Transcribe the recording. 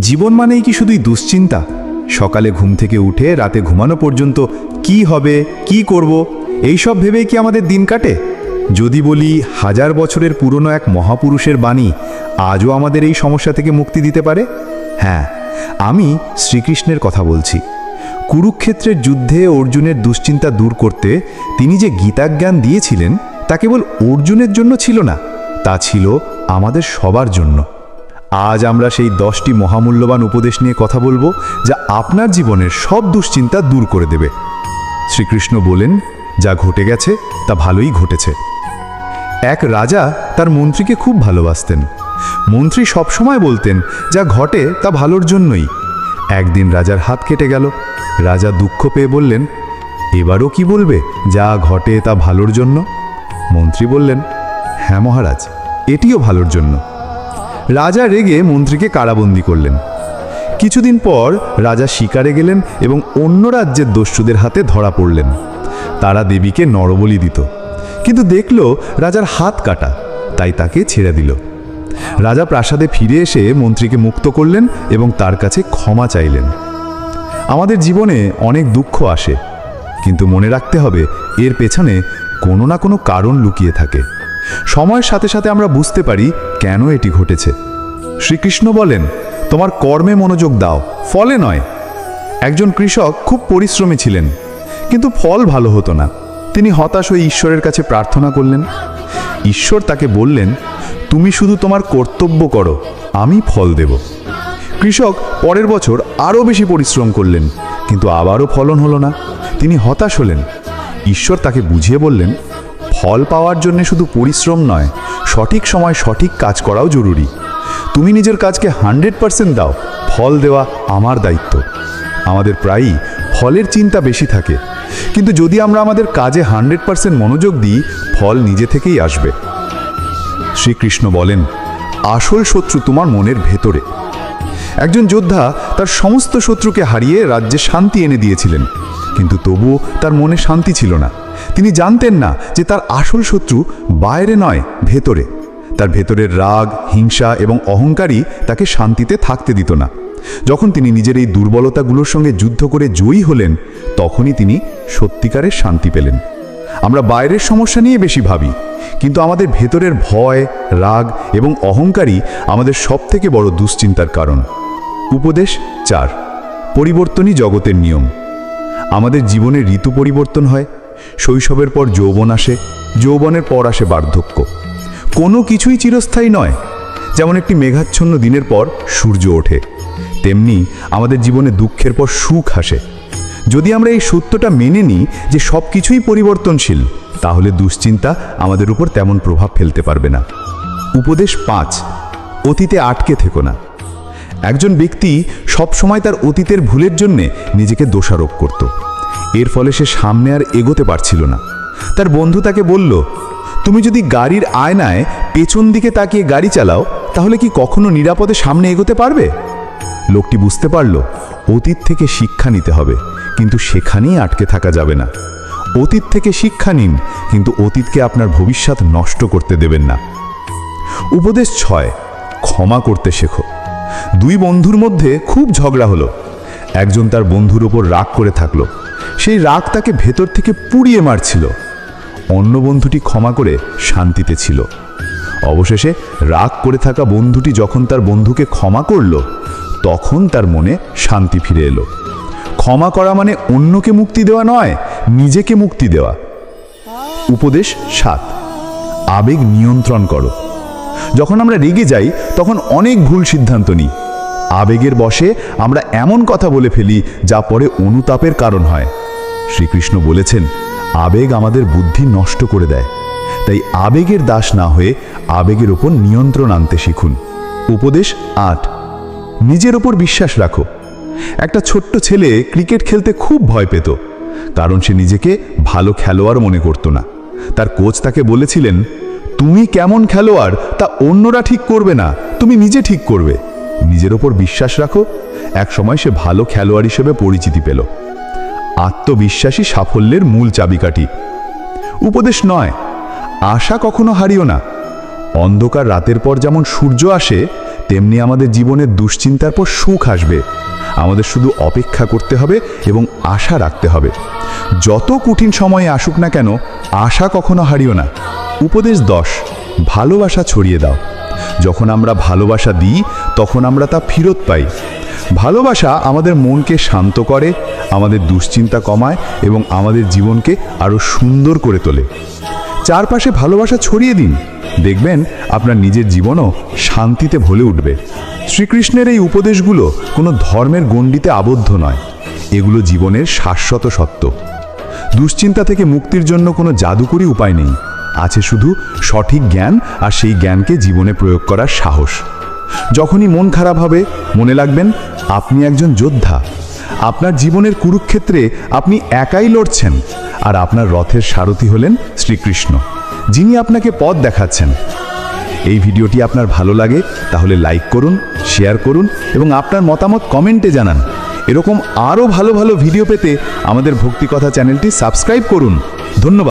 জীবন মানেই কি শুধুই দুশ্চিন্তা? সকালে ঘুম থেকে উঠে রাতে ঘুমানো পর্যন্ত কি হবে, কি করব, এইসব ভেবেই কি আমাদের দিন কাটে? যদি বলি হাজার বছরের পুরনো এক মহাপুরুষের বাণী আজও আমাদের এই সমস্যা থেকে মুক্তি দিতে পারে? হ্যাঁ, আমি শ্রীকৃষ্ণের কথা বলছি। কুরুক্ষেত্রের যুদ্ধে অর্জুনের দুশ্চিন্তা দূর করতে তিনি যে গীতাজ্ঞান দিয়েছিলেন তা কেবল অর্জুনের জন্য ছিল না, তা ছিল আমাদের সবার জন্য। আজ আমরা সেই 10টি মহামূল্যবান উপদেশ নিয়ে কথা বলবো, যা আপনার জীবনের সব দুশ্চিন্তা দূর করে দেবে। শ্রীকৃষ্ণ বলেন, যা ঘটে গেছে তা ভালোই ঘটেছে। এক রাজা তার মন্ত্রীকে খুব ভালোবাসতেন। মন্ত্রী সবসময় বলতেন, যা ঘটে তা ভালোর জন্যই। একদিন রাজার হাত কেটে গেল। রাজা দুঃখ পেয়ে বললেন, এবারও কি বলবে যা ঘটে তা ভালোর জন্য? মন্ত্রী বললেন, হ্যাঁ মহারাজ, এটিও ভালোর জন্য। রাজা রেগে মন্ত্রীকে কারাবন্দী করলেন। কিছুদিন পর রাজা শিকারে গেলেন এবং অন্য রাজ্যের দস্যুদের হাতে ধরা পড়লেন। তারা দেবীকে নরবলি দিত, কিন্তু দেখল রাজার হাত কাটা, তাই তাকে ছেড়ে দিল। রাজা প্রাসাদে ফিরে এসে মন্ত্রীকে মুক্ত করলেন এবং তার কাছে ক্ষমা চাইলেন। আমাদের জীবনে অনেক দুঃখ আসে, কিন্তু মনে রাখতে হবে এর পেছনে কোনো না কোনো কারণ লুকিয়ে থাকে। সময়ের সাথে সাথে আমরা বুঝতে পারি কেন এটি ঘটেছে। শ্রীকৃষ্ণ বলেন, তোমার কর্মে মনোযোগ দাও, ফলে নয়। একজন কৃষক খুব পরিশ্রমী ছিলেন, কিন্তু ফল ভালো হতো না। তিনি হতাশ হয়ে ঈশ্বরের কাছে প্রার্থনা করলেন। ঈশ্বর তাকে বললেন, তুমি শুধু তোমার কর্তব্য করো, আমি ফল দেব। কৃষক পরের বছর আরও বেশি পরিশ্রম করলেন, কিন্তু আবারও ফলন হলো না। তিনি হতাশ হলেন। ঈশ্বর তাকে বুঝিয়ে বললেন, ফল পাওয়ার জন্য শুধু পরিশ্রম নয়, সঠিক সময় সঠিক কাজ করাও জরুরি। তুমি নিজের কাজকে 100% দাও, ফল দেওয়া আমার দায়িত্ব। আমাদের প্রায়ই ফলের চিন্তা বেশি থাকে, কিন্তু যদি আমরা আমাদের কাজে 100% মনোযোগ দিই, ফল নিজে থেকেই আসবে। শ্রীকৃষ্ণ বলেন, আসল শত্রু তোমার মনের ভেতরে। একজন যোদ্ধা তার সমস্ত শত্রুকে হারিয়ে রাজ্যে শান্তি এনে দিয়েছিলেন, কিন্তু তবুও তার মনে শান্তি ছিল না। তিনি জানতেন না যে তার আসল শত্রু বাইরে নয়, ভেতরে। তার ভেতরের রাগ, হিংসা এবং অহংকারই তাকে শান্তিতে থাকতে দিত না। যখন তিনি নিজের এই দুর্বলতাগুলোর সঙ্গে যুদ্ধ করে জয়ী হলেন, তখনই তিনি সত্যিকারের শান্তি পেলেন। আমরা বাইরের সমস্যা নিয়ে বেশি ভাবি, কিন্তু আমাদের ভেতরের ভয়, রাগ এবং অহংকারই আমাদের সবথেকে বড় দুশ্চিন্তার কারণ। উপদেশ 4, পরিবর্তনই জগতের নিয়ম। আমাদের জীবনে ঋতু পরিবর্তন হয়। শৈশবের পর যৌবন আসে, যৌবনের পর আসে বার্ধক্য। কোনো কিছুই চিরস্থায়ী নয়। যেমন একটি মেঘাচ্ছন্ন দিনের পর সূর্য ওঠে, তেমনি আমাদের জীবনে দুঃখের পর সুখ আসে। যদি আমরা এই সত্যটা মেনে নিই যে সব কিছুই পরিবর্তনশীল, তাহলে দুশ্চিন্তা আমাদের উপর তেমন প্রভাব ফেলতে পারবে না। উপদেশ 5, অতীতে আটকে থেকো না। একজন ব্যক্তি সবসময় তার অতীতের ভুলের জন্যে নিজেকে দোষারোপ করত। এর ফলে সে সামনে আর এগোতে পারছিল না। তার বন্ধু তাকে বলল, তুমি যদি গাড়ির আয়নায় পেছন দিকে তাকিয়ে গাড়ি চালাও, তাহলে কি কখনো নিরাপদে সামনে এগোতে পারবে? লোকটি বুঝতে পারল, অতীত থেকে শিক্ষা নিতে হবে, কিন্তু সেখানেই আটকে থাকা যাবে না। অতীত থেকে শিক্ষা নিন, কিন্তু অতীতকে আপনার ভবিষ্যৎ নষ্ট করতে দেবেন না। উপদেশ 6, ক্ষমা করতে শেখো। 2 বন্ধুর মধ্যে খুব ঝগড়া হলো। একজন তার বন্ধুর ওপর রাগ করে থাকলো। সেই রাগ তাকে ভেতর থেকে পুড়িয়ে মারছিল। অন্য বন্ধুটি ক্ষমা করে শান্তিতে ছিল। অবশেষে রাগ করে থাকা বন্ধুটি যখন তার বন্ধুকে ক্ষমা করল, তখন তার মনে শান্তি ফিরে এলো। ক্ষমা করা মানে অন্যকে মুক্তি দেওয়া নয়, নিজেকে মুক্তি দেওয়া। উপদেশ 7, আবেগ নিয়ন্ত্রণ করো। যখন আমরা রেগে যাই, তখন অনেক ভুল সিদ্ধান্ত নিই। আবেগের বশে আমরা এমন কথা বলে ফেলি যা পরে অনুতাপের কারণ হয়। শ্রীকৃষ্ণ বলেছেন, আবেগ আমাদের বুদ্ধি নষ্ট করে দেয়। তাই আবেগের দাস না হয়ে আবেগের ওপর নিয়ন্ত্রণ আনতে শিখুন। উপদেশ 8, নিজের ওপর বিশ্বাস রাখো। একটা ছোট্ট ছেলে ক্রিকেট খেলতে খুব ভয় পেত, কারণ সে নিজেকে ভালো খেলোয়াড় মনে করত না। তার কোচ তাকে বলেছিলেন, তুমি কেমন খেলোয়াড় তা অন্যরা ঠিক করবে না, তুমি নিজে ঠিক করবে। নিজের ওপর বিশ্বাস রাখো। এক সময় সে ভালো খেলোয়াড় হিসেবে পরিচিতি পেল। আত্মবিশ্বাসী সাফল্যের মূল চাবিকাঠি। উপদেশ 9, আশা কখনো হারিও না। অন্ধকার রাতের পর যেমন সূর্য আসে, তেমনি আমাদের জীবনের দুশ্চিন্তার পর সুখ আসবে। আমাদের শুধু অপেক্ষা করতে হবে এবং আশা রাখতে হবে। যত কঠিন সময়ে আসুক না কেন, আশা কখনো হারিও না। উপদেশ 10, ভালোবাসা ছড়িয়ে দাও। যখন আমরা ভালোবাসা দিই তখন আমরা তা ফেরত পাই। ভালোবাসা আমাদের মনকে শান্ত করে, আমাদের দুশ্চিন্তা কমায় এবং আমাদের জীবনকে আরও সুন্দর করে তোলে। চারপাশে ভালোবাসা ছড়িয়ে দিন, দেখবেন আপনার নিজের জীবনও শান্তিতে ভরে উঠবে। শ্রীকৃষ্ণের এই উপদেশগুলো কোনো ধর্মের গণ্ডিতে আবদ্ধ নয়, এগুলো জীবনের শাশ্বত সত্য। দুশ্চিন্তা থেকে মুক্তির জন্য কোনো জাদুকরী উপায় নেই, আছে শুধু সঠিক জ্ঞান আর সেই জ্ঞানকে জীবনে প্রয়োগ করার সাহস। যখনই মন খারাপ হবে, মনে রাখবেন আপনি একজন যোদ্ধা। আপনার জীবনের কুরুক্ষেত্রে আপনি একাই লড়ছেন, আর আপনার রথের সারথি হলেন শ্রীকৃষ্ণ, যিনি আপনাকে পথ দেখাচ্ছেন। এই ভিডিওটি আপনার ভালো লাগে তাহলে লাইক করুন, শেয়ার করুন এবং আপনার মতামত কমেন্টে জানান। এরকম আরও ভালো ভালো ভিডিও পেতে আমাদের ভক্তিকথা চ্যানেলটি সাবস্ক্রাইব করুন। ধন্যবাদ।